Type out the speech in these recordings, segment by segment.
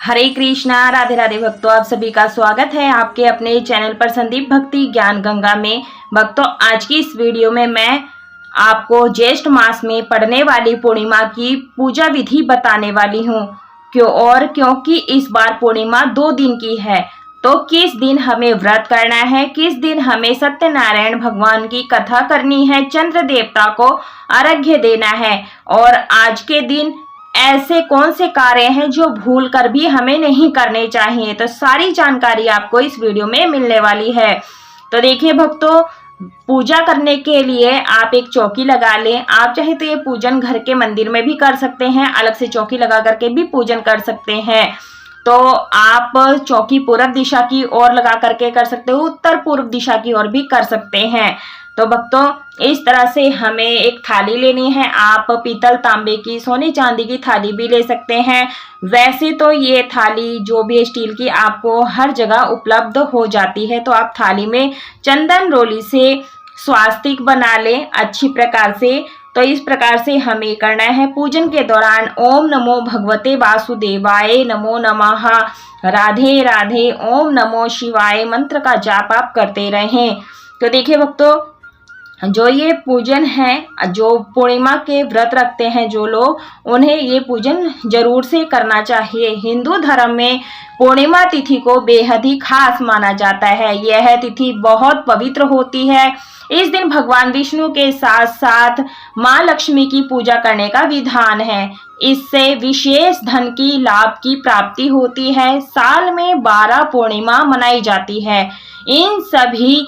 हरे कृष्णा, राधे राधे भक्तों, आप सभी का स्वागत है आपके अपने चैनल पर संदीप भक्ति ज्ञान गंगा में। भक्तों, आज की इस वीडियो में मैं आपको ज्येष्ठ मास में पड़ने वाली पूर्णिमा की पूजा विधि बताने वाली हूँ। क्योंकि इस बार पूर्णिमा 2 दिन की है, तो किस दिन हमें व्रत करना है, किस दिन हमें सत्यनारायण भगवान की कथा करनी है, चंद्र देवता को अर्घ्य देना है, और आज के दिन ऐसे कौन से कार्य हैं जो भूल कर भी हमें नहीं करने चाहिए, तो सारी जानकारी आपको इस वीडियो में मिलने वाली है। तो देखिए भक्तों, पूजा करने के लिए आप एक चौकी लगा लें। आप चाहे तो ये पूजन घर के मंदिर में भी कर सकते हैं, अलग से चौकी लगा करके भी पूजन कर सकते हैं। तो आप चौकी पूर्व दिशा की ओर लगा करके कर सकते हो, उत्तर पूर्व दिशा की ओर भी कर सकते हैं। तो भक्तों, इस तरह से हमें एक थाली लेनी है। आप पीतल, तांबे की, सोने चांदी की थाली भी ले सकते हैं। वैसे तो ये थाली जो भी स्टील की आपको हर जगह उपलब्ध हो जाती है। तो आप थाली में चंदन रोली से स्वास्तिक बना लें अच्छी प्रकार से। तो इस प्रकार से हमें करना है। पूजन के दौरान ओम नमो भगवते वासुदेवाय नमो नमः, राधे राधे, ओम नमो शिवाय मंत्र का जाप आप करते रहें। तो देखिए भक्तों, जो ये पूजन है, जो पूर्णिमा के व्रत रखते हैं जो लोग, उन्हें ये पूजन जरूर से करना चाहिए। हिंदू धर्म में पूर्णिमा तिथि को बेहद ही खास माना जाता है। यह तिथि बहुत पवित्र होती है। इस दिन भगवान विष्णु के साथ साथ माँ लक्ष्मी की पूजा करने का विधान है। इससे विशेष धन की लाभ की प्राप्ति होती है। साल में 12 पूर्णिमा मनाई जाती है। इन सभी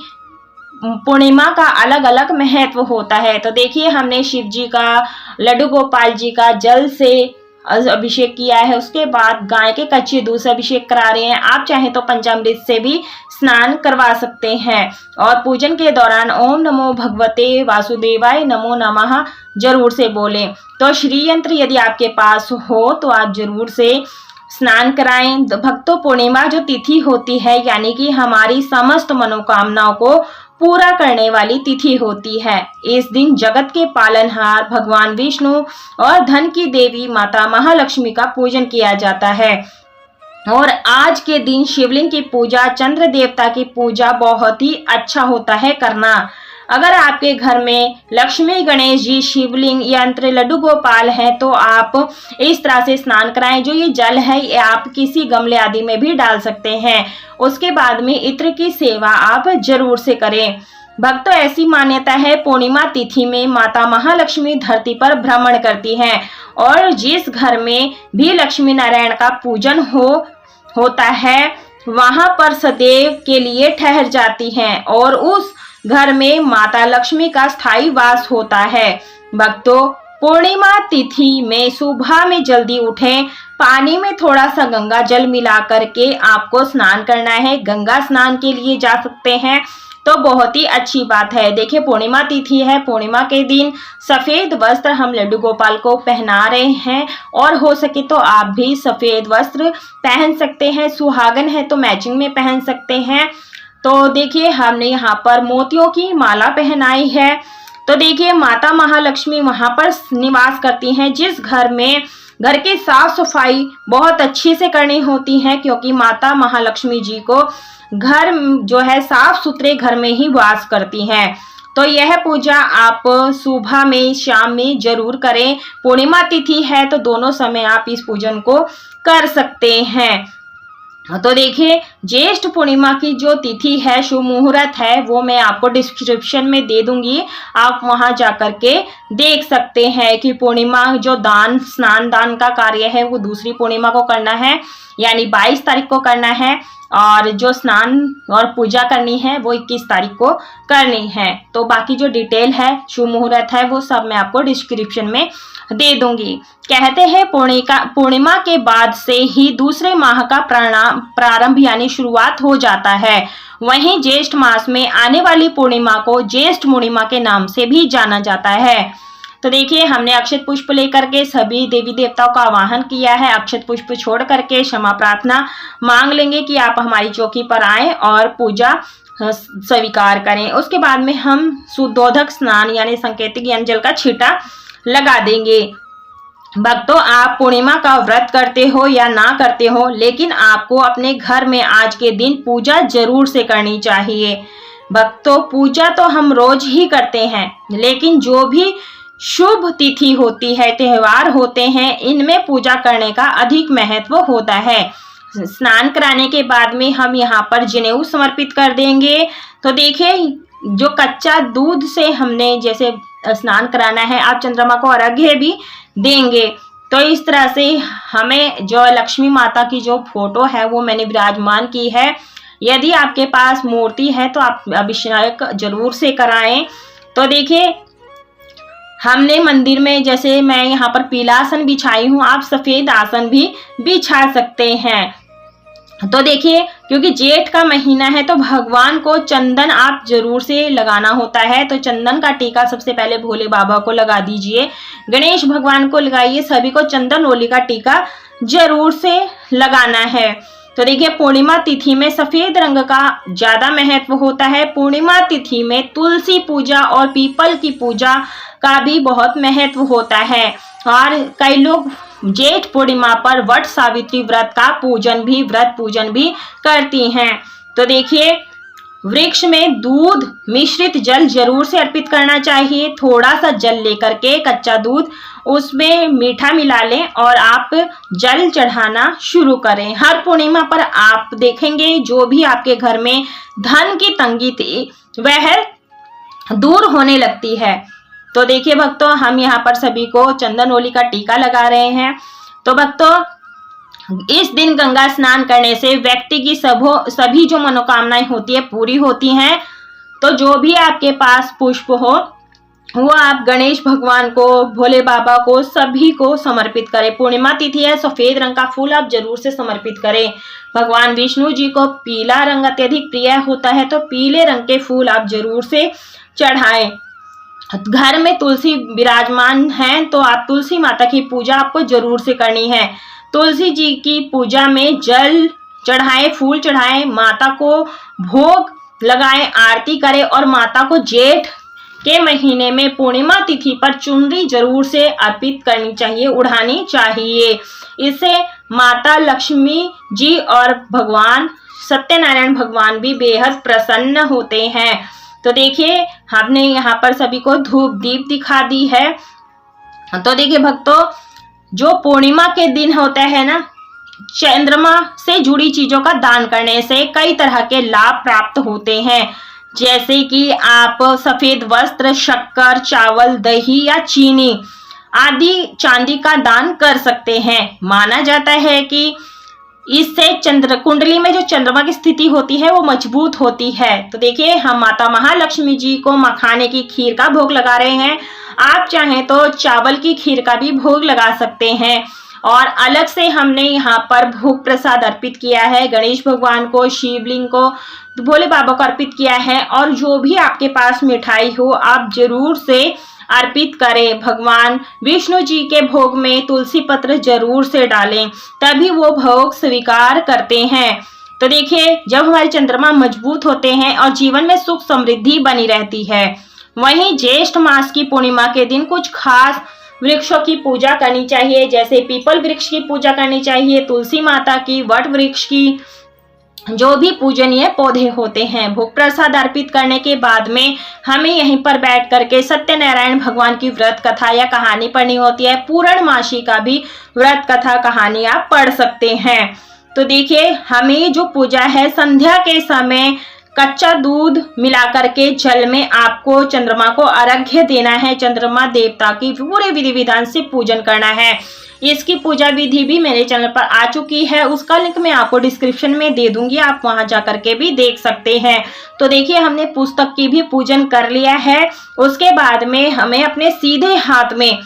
पूर्णिमा का अलग अलग महत्व होता है। तो देखिए, हमने शिव जी का, लड्डू गोपाल जी का जल से अभिषेक किया है। उसके बाद गाय के कच्चे दूध से अभिषेक करा रहे हैं। आप चाहे तो पंचामृत से भी स्नान करवा सकते हैं। और पूजन के दौरान ओम नमो भगवते वासुदेवाय नमो नमः जरूर से बोलें। तो श्री यंत्र यदि आपके पास हो तो आप जरूर से स्नान कराएं। भक्तों, पूर्णिमा जो तिथि होती है, यानी कि हमारी समस्त मनोकामनाओं को पूरा करने वाली तिथि होती है। इस दिन जगत के पालनहार भगवान विष्णु और धन की देवी माता महालक्ष्मी का पूजन किया जाता है। और आज के दिन शिवलिंग की पूजा, चंद्र देवता की पूजा बहुत ही अच्छा होता है करना। अगर आपके घर में लक्ष्मी, गणेश जी, शिवलिंग, यंत्र, लड्डू गोपाल हैं, तो आप इस तरह से स्नान कराएं। जो ये जल है, ये आप किसी गमले आदि में भी डाल सकते हैं। उसके बाद में इत्र की सेवा आप जरूर से करें। भक्तों, ऐसी मान्यता है, पूर्णिमा तिथि में माता महालक्ष्मी धरती पर भ्रमण करती हैं, और जिस घर में भी लक्ष्मी नारायण का पूजन होता है, वहां पर सदैव के लिए ठहर जाती हैं, और उस घर में माता लक्ष्मी का स्थायी वास होता है। भक्तों, पूर्णिमा तिथि में सुबह में जल्दी उठें। पानी में थोड़ा सा गंगा जल मिला करके आपको स्नान करना है। गंगा स्नान के लिए जा सकते हैं, तो बहुत ही अच्छी बात है। देखिए, पूर्णिमा तिथि है। पूर्णिमा के दिन सफेद वस्त्र हम लड्डू गोपाल को पहना रहे हैं, और हो सके तो आप भी सफेद वस्त्र पहन सकते हैं। सुहागन है तो मैचिंग में पहन सकते हैं। तो देखिए, हमने यहाँ पर मोतियों की माला पहनाई है। तो देखिए, माता महालक्ष्मी वहां पर निवास करती हैं। जिस घर में, घर की साफ सफाई बहुत अच्छे से करनी होती है, क्योंकि माता महालक्ष्मी जी को घर जो है साफ सुथरे घर में ही वास करती हैं। तो यह पूजा आप सुबह में, शाम में जरूर करें। पूर्णिमा तिथि है तो दोनों समय आप इस पूजन को कर सकते हैं। तो देखिए, ज्येष्ठ पूर्णिमा की जो तिथि है, शुभ मुहूर्त है, वो मैं आपको डिस्क्रिप्शन में दे दूंगी। आप वहां जाकर के देख सकते हैं कि पूर्णिमा जो स्नान दान का कार्य है वो दूसरी पूर्णिमा को करना है, यानी 22 तारीख को करना है, और जो स्नान और पूजा करनी है वो 21 तारीख को करनी है। तो बाकी जो डिटेल है, शुभ मुहूर्त है, वो सब मैं आपको डिस्क्रिप्शन में दे दूंगी। कहते हैं पूर्णिमा के बाद से ही दूसरे माह का प्रारंभ यानी शुरुआत हो जाता है। वहीं ज्येष्ठ मास में आने वाली पूर्णिमा को ज्येष्ठ पूर्णिमा के नाम से भी जाना जाता है। तो देखिए, हमने अक्षत पुष्प लेकर के सभी देवी देवताओं का आवाहन किया है। अक्षत पुष्प छोड़ करके क्षमा प्रार्थना मांग लेंगे कि आप हमारी चौकी पर आए और पूजा स्वीकार करें। उसके बाद में हम शुद्धोदक स्नान यानी संकेतिक यानी जल का छींटा लगा देंगे। भक्तों, आप पूर्णिमा का व्रत करते हो या ना करते हो, लेकिन आपको अपने घर में आज के दिन पूजा जरूर से करनी चाहिए। भक्तों, पूजा तो हम रोज ही करते हैं, लेकिन जो भी शुभ तिथि होती है, त्योहार होते हैं, इनमें पूजा करने का अधिक महत्व होता है। स्नान कराने के बाद में हम यहाँ पर जनेऊ समर्पित कर देंगे। तो देखिए, जो कच्चा दूध से हमने जैसे स्नान कराना है, आप चंद्रमा को अर्घ्य भी देंगे। तो इस तरह से हमें जो लक्ष्मी माता की जो फोटो है वो मैंने विराजमान की है। यदि आपके पास मूर्ति है तो आप अभिषेक जरूर से कराएं। तो देखिए, हमने मंदिर में जैसे मैं यहाँ पर पीला आसन बिछाई हूँ, आप सफेद आसन भी बिछा सकते हैं। तो देखिए, क्योंकि जेठ का महीना है तो भगवान को चंदन आप जरूर से लगाना होता है। तो चंदन का टीका सबसे पहले भोले बाबा को लगा दीजिए, गणेश भगवान को लगाइए, सभी को चंदन ओली का टीका जरूर से लगाना है। तो देखिए, पूर्णिमा तिथि में सफेद रंग का ज्यादा महत्व होता है। पूर्णिमा तिथि में तुलसी पूजा और पीपल की पूजा का भी बहुत महत्व होता है। और कई लोग जेठ पूर्णिमा पर वट सावित्री व्रत पूजन भी करती हैं। तो देखिए, वृक्ष में दूध मिश्रित जल जरूर से अर्पित करना चाहिए। थोड़ा सा जल लेकर के, कच्चा दूध, उसमें मीठा मिला लें और आप जल चढ़ाना शुरू करें। हर पूर्णिमा पर आप देखेंगे जो भी आपके घर में धन की तंगी थी वह दूर होने लगती है। तो देखिए भक्तों, हम यहाँ पर सभी को चंदन ओली का टीका लगा रहे हैं। तो भक्तों, इस दिन गंगा स्नान करने से व्यक्ति की सभी जो मनोकामनाएं होती है पूरी होती हैं। तो जो भी आपके पास पुष्प हो वो आप गणेश भगवान को, भोले बाबा को, सभी को समर्पित करें। पूर्णिमा तिथि है, सफेद रंग का फूल आप जरूर से समर्पित करें। भगवान विष्णु जी को पीला रंग अत्यधिक प्रिय होता है, तो पीले रंग के फूल आप जरूर से चढ़ाएं। घर में तुलसी विराजमान है तो आप तुलसी माता की पूजा आपको जरूर से करनी है। तुलसी जी की पूजा में जल चढ़ाएं, फूल चढ़ाएं, माता को भोग लगाएं, आरती करें और माता को जेठ के महीने में पूर्णिमा तिथि पर चुनरी जरूर से अर्पित करनी चाहिए, उड़ानी चाहिए। इससे माता लक्ष्मी जी और भगवान सत्यनारायण भगवान भी बेहद प्रसन्न होते हैं। तो देखिए, हमने यहाँ पर सभी को धूप दीप दिखा दी है। तो देखिए भक्तों, जो पूर्णिमा के दिन होता है ना, चंद्रमा से जुड़ी चीजों का दान करने से कई तरह के लाभ प्राप्त होते हैं। जैसे कि आप सफेद वस्त्र, शक्कर, चावल, दही या चीनी आदि चांदी का दान कर सकते हैं। माना जाता है कि इससे चंद्र कुंडली में जो चंद्रमा की स्थिति होती है वो मजबूत होती है। तो देखिए, हम माता महालक्ष्मी जी को मखाने की खीर का भोग लगा रहे हैं। आप चाहें तो चावल की खीर का भी भोग लगा सकते हैं। और अलग से हमने यहाँ पर भोग प्रसाद अर्पित किया है, गणेश भगवान को, शिवलिंग को, भोले बाबा को अर्पित किया है। और जो भी आपके पास मिठाई हो आप जरूर से अर्पित करें। भगवान विष्णु जी के भोग में तुलसी पत्र जरूर से डालें, तभी वो भोग स्वीकार करते हैं। तो देखिए, जब हमारे चंद्रमा मजबूत होते हैं और जीवन में सुख समृद्धि बनी रहती है। वहीं ज्येष्ठ मास की पूर्णिमा के दिन कुछ खास वृक्षों की पूजा करनी चाहिए, जैसे पीपल वृक्ष की पूजा करनी चाहिए, तुलसी माता की, वट वृक्ष की, जो भी पूजनीय पौधे होते हैं। भोग प्रसाद अर्पित करने के बाद में हमें यहीं पर बैठ करके सत्यनारायण भगवान की व्रत कथा या कहानी पढ़नी होती है। पूर्णमासी का भी व्रत कथा कहानी आप पढ़ सकते हैं। तो देखिए, हमें जो पूजा है, संध्या के समय कच्चा दूध मिला करके जल में आपको चंद्रमा को अर्घ्य देना है। चंद्रमा देवता की पूरे विधि विधान से पूजन करना है। इसकी पूजा विधि भी मेरे चैनल पर आ चुकी है, उसका लिंक मैं आपको डिस्क्रिप्शन में दे दूंगी, आप वहां जा करके भी देख सकते हैं। तो देखिए, हमने पुस्तक की भी पूजन कर लिया है। उसके बाद में हमें अपने सीधे हाथ में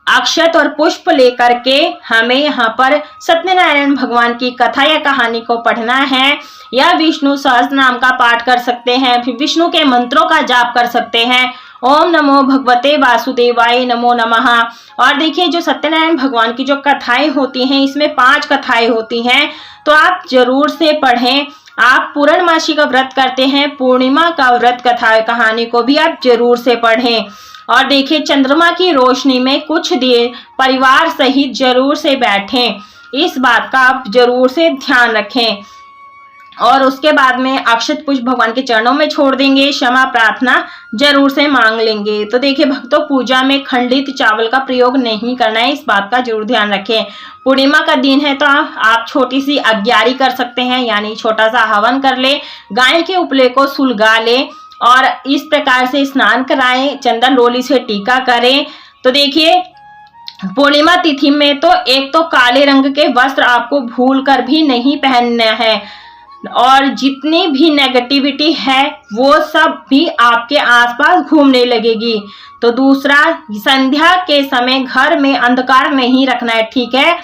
अक्षत और पुष्प लेकर के हमें यहाँ पर सत्यनारायण भगवान की कथा या कहानी को पढ़ना है, या विष्णु सहस्त्र नाम का पाठ कर सकते हैं, फिर विष्णु के मंत्रों का जाप कर सकते हैं। ओम नमो भगवते वासुदेवाय नमो नमः। और देखिए, जो सत्यनारायण भगवान की जो कथाएं होती हैं, इसमें 5 कथाएं होती हैं, तो आप जरूर से पढ़ें। आप पूर्णमासी का व्रत करते हैं, पूर्णिमा का व्रत कथा कहानी को भी आप जरूर से पढ़ें। और देखिए चंद्रमा की रोशनी में कुछ देर परिवार सहित जरूर से बैठें। इस बात का आप जरूर से ध्यान रखें। और उसके बाद में अक्षत पुष्प भगवान के चरणों में छोड़ देंगे, क्षमा प्रार्थना जरूर से मांग लेंगे। तो देखिए भक्तों, पूजा में खंडित चावल का प्रयोग नहीं करना है, इस बात का जरूर ध्यान रखें। पूर्णिमा का दिन है तो आप छोटी सी अग्यारी कर सकते हैं, यानी छोटा सा हवन कर ले, गाय के उपले को सुलगा ले और इस प्रकार से स्नान कराएं, चंदन रोली से टीका करें। तो देखिए पूर्णिमा तिथि में तो एक तो काले रंग के वस्त्र आपको भूलकर भी नहीं पहनना है और जितनी भी नेगेटिविटी है वो सब भी आपके आसपास घूमने लगेगी। तो दूसरा, संध्या के समय घर में अंधकार नहीं रखना है, ठीक है।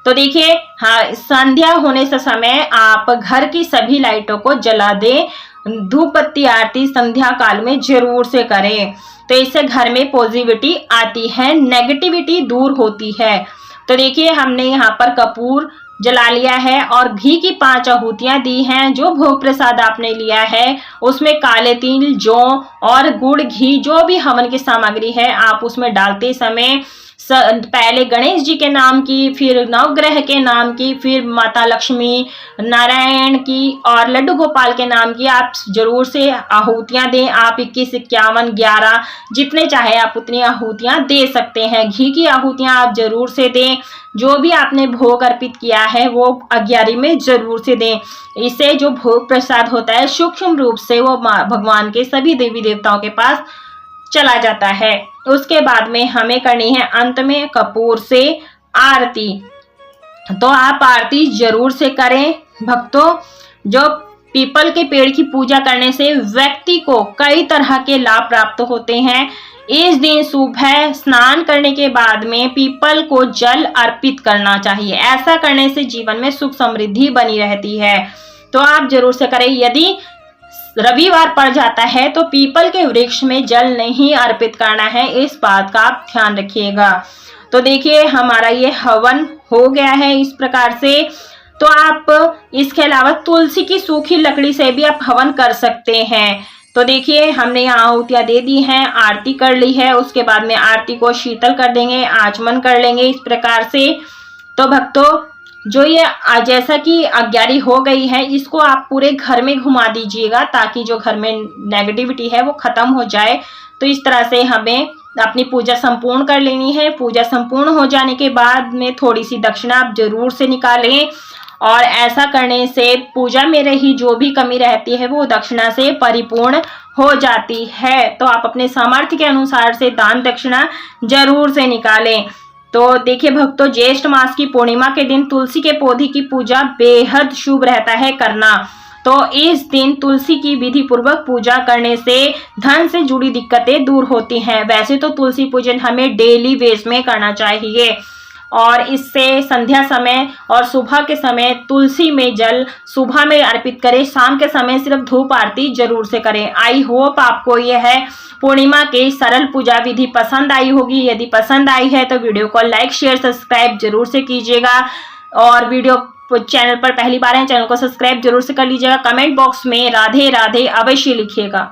तो देखिए हाँ, संध्या होने से समय आप घर की सभी लाइटों को जला दें, धूप बत्ती आरती संध्या काल में जरूर से करें। तो इससे घर में पॉजिटिविटी आती है, नेगेटिविटी दूर होती है। तो देखिए हमने यहाँ पर कपूर जला लिया है और घी की 5 आहुतियां दी हैं। जो भोग प्रसाद आपने लिया है उसमें काले तिल, जौ और गुड़, घी जो भी हवन की सामग्री है आप उसमें डालते समय पहले गणेश जी के नाम की, फिर नवग्रह के नाम की, फिर माता लक्ष्मी, नारायण की और लड्डू गोपाल के नाम की आप जरूर से आहुतियां दें। आप 21, 51, 11 जितने चाहे आप उतनी आहुतियां दे सकते हैं। घी की आहुतियां आप जरूर से दें। जो भी आपने भोग अर्पित किया है वो अग्यारी में जरूर से दें। इससे जो भोग प्रसाद होता है सूक्ष्म रूप से वो भगवान के सभी देवी देवताओं के पास चला जाता है। उसके बाद में हमें करनी है अंत में कपूर से आरती। तो आप आरती जरूर से करें भक्तों। जो पीपल के पेड़ की पूजा करने से व्यक्ति को कई तरह के लाभ प्राप्त होते हैं। इस दिन सुबह स्नान करने के बाद में पीपल को जल अर्पित करना चाहिए। ऐसा करने से जीवन में सुख समृद्धि बनी रहती है। तो आप जरूर से करें। यदि रविवार पड़ जाता है तो पीपल के वृक्ष में जल नहीं अर्पित करना है, इस बात का आप ध्यान रखिएगा। तो देखिए हमारा ये हवन हो गया है इस प्रकार से। तो आप इसके अलावा तुलसी की सूखी लकड़ी से भी आप हवन कर सकते हैं। तो देखिए हमने यहाँ आहुतियां दे दी हैं, आरती कर ली है। उसके बाद में आरती को शीतल कर देंगे, आचमन कर लेंगे इस प्रकार से। तो भक्तों जो ये जैसा कि अग्यारी हो गई है इसको आप पूरे घर में घुमा दीजिएगा ताकि जो घर में नेगेटिविटी है वो खत्म हो जाए। तो इस तरह से हमें अपनी पूजा संपूर्ण कर लेनी है। पूजा संपूर्ण हो जाने के बाद में थोड़ी सी दक्षिणा आप जरूर से निकालें और ऐसा करने से पूजा में रही जो भी कमी रहती है वो दक्षिणा से परिपूर्ण हो जाती है। तो आप अपने सामर्थ्य के अनुसार से दान दक्षिणा जरूर से निकालें। तो देखिए भक्तों, ज्येष्ठ मास की पूर्णिमा के दिन तुलसी के पौधे की पूजा बेहद शुभ रहता है करना। तो इस दिन तुलसी की विधि पूर्वक पूजा करने से धन से जुड़ी दिक्कतें दूर होती हैं। वैसे तो तुलसी पूजन हमें डेली बेस में करना चाहिए और इससे संध्या समय और सुबह के समय तुलसी में जल सुबह में अर्पित करें, शाम के समय सिर्फ धूप आरती जरूर से करें। आई होप आपको यह है पूर्णिमा की सरल पूजा विधि पसंद आई होगी। यदि पसंद आई है तो वीडियो को लाइक, शेयर, सब्सक्राइब जरूर से कीजिएगा और वीडियो चैनल पर पहली बार है चैनल को सब्सक्राइब जरूर से कर लीजिएगा। कमेंट बॉक्स में राधे राधे अवश्य लिखिएगा।